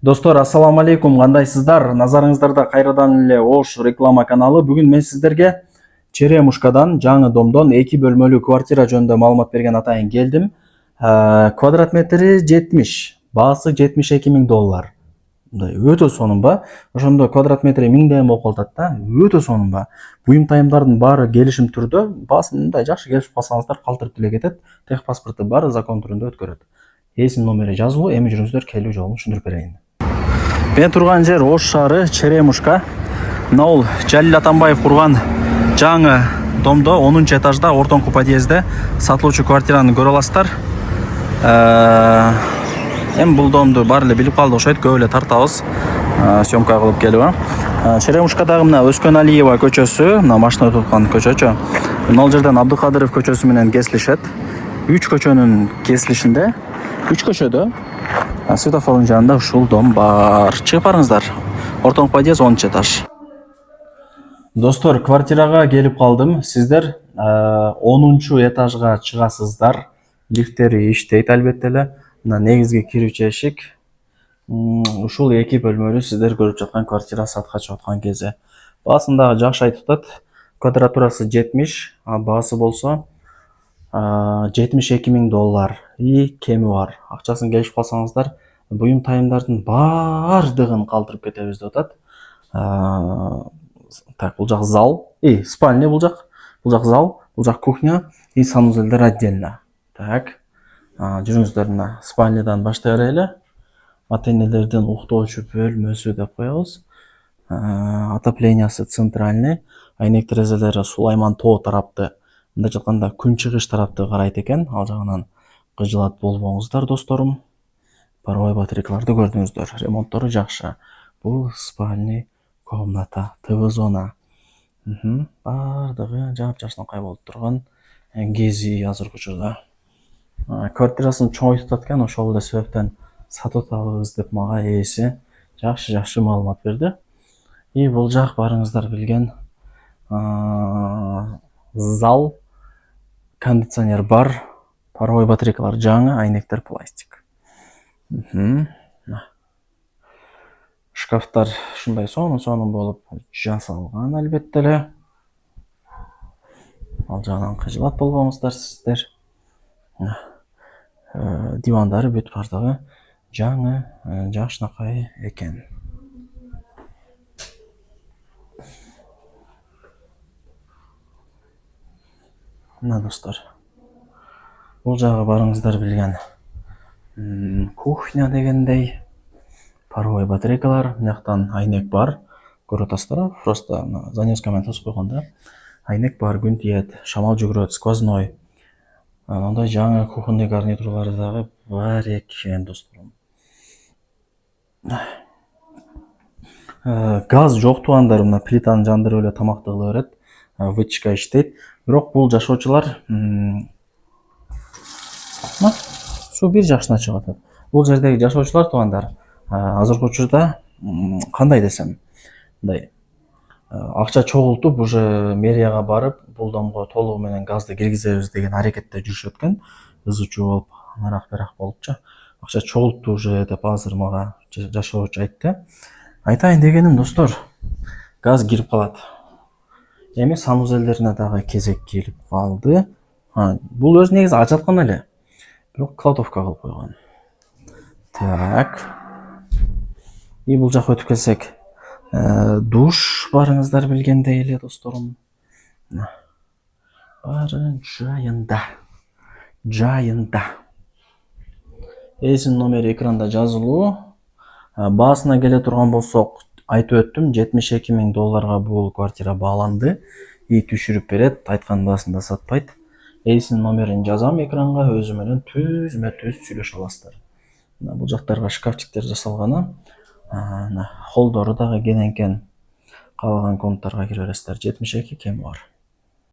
Достор, ассаламу алейкум, кандайсыздар? Назарыңыздарда кайрадан эле Ош реклама каналы. Бүгүн мен сиздерге Черемушкадан, жаңы домдон 2 бөлмөлүү квартира жөнүндө маалымат берген атайын келдим. Квадрат метри 70, баасы $72,000. Мындай өтө сонун ба? Ошондо квадрат метри 1000 болуп калат да. Өтө сонун ба? Буюм тайымдардын баары келишим түрдө, баасы мындай жакшы келишип калсаңыздар калтырып деле кетет. Тех паспорту баары закон түрүндө өткөрөт. Эсим номери жазылуу, эми жүрүңүздөр келүү жолун түшүндүрүп берейин. Мен турган жер Ош шаары, Черемушка. Мына Жалил Атамбаев курган жаңы домдо 10-этажда, ортоңку подъездде сатылуучу квартираны көрө аласыздар. Эми бул домду баары эле билип калды окшойт, көп эле тартабыз съемка кылып келип. Черемушкадагы мына Өскөналиева көчөсү, мына машина өтүп аткан көчөчү. Мына жерден Абдыкадыров көчөсү менен кесилишет. 3 көчөнүн кесилишинде, 3 көчөдө светофордун жанында ушул дом бар. Чыгып барыңыздар. Ортоңку подъезд 10-этаж. Достор, квартирага келип калдым. Сиздер 10-этажга чыгасыздар. Лифттери иштейт албетте эле. Мына негизги кирүүчү эшик. Ушул 2 бөлмөлүү сиздер көрүп жаткан квартира сатка чыгып аткан кезде. Баасын дагы жакшы айтып атат. Квадратурасы 70, баасы болсо $72,000 и кеми бар. Акчасын келишип калсаңыздар, буюм тайымдардын баардыгын калтырып кетебиз деп атат. Так, бул жак зал, спальня бул жак зал, бул жак кухня и санузелдер отдельно. Так. Жүрүңүздөр мына спальнядан баштай берели. Ата-энелердин уктоочу бөлмөсү деп коебуз. Отоплениясы центральный, айнек терезелери Сулайман Тоо тарапты. Мындай жатканда күн чыгыш тарапты карайт экен. Ал жагынан кыжылат болбоңуздар, досторум. Паровой батарейкаларды көрдүңүздөр. Ремонттору жакшы. Бул спальный комната, ТВ зона. Бардыгы жап-жашынакай болуп турган гези азыркы учурда. Квартирасын чоңойтуп аткан, ошол эле себептен сатып атабыз деп мага ээси жакшы маалымат берди. И бул жак барыңыздар билген зал, кондиционер бар, паровой батарейкалар жаңы, айнектер пластик. Шкафтар ушундай сонун болуп жасалган албетте эле. Ал жагынан кыжылат болбоңуздар сиздер. Дивандары бүт бардыгы жаңы, жакшынакай экен. Мына достор, бул жагы барыңыздар билген кухня дегендей, паровой батарейкалар, мынактан айнек бар, көрүп атасыздар, просто занёска менен тосуп койгондо айнек бар, күн тиет, шамал жүгүрөт, сквозной. Мындай жаңы кухонный гарнитурлары дагы бар экен, досторум. Газ жок туугандар мына плитаны жандырып эле тамакты кыла берет. Вытяжка иштейт. Бирок бул жашоочулар суу бир жакшына чыгып атат. Бул жердеги жашоочулар туугандар азыркы учурда кандай десем, мындай акча чогултуп уже мэрияга барып, бул домго толугу менен газды киргизебиз деген аракетте жүрүшөт экен. Ызы-чуу болуп, анарак-берак болупчу. Акча чогултту уже деп азыр мага жашоочу айтты. Айтайын дегеним, достор, газ кирип калат. Эми санузелдерине дагы кезек келип калды. Бул өзү негизи ачаткан эле. Бирок кладовка кылып койгон. Так. И бул жака өтүп келсек, душ барыңыздар билгендей эле, досторум. Баары жайында. Эсин номери экранда жазылуу. Баасына келе турган болсок, айтып өттүм, $72,000 бул квартира бааланды. И түшүрүп берет, айткан баасында сатпайт. Эсин номерин жазам экранга, өзү менен түзмө-түз сүйлөшө аласыздар. Бул жактарга шкафчиктер жасалганы. Холдору дагы кененкен. Каалаган комнаттарга кире бересиздер. 72 кеми бар.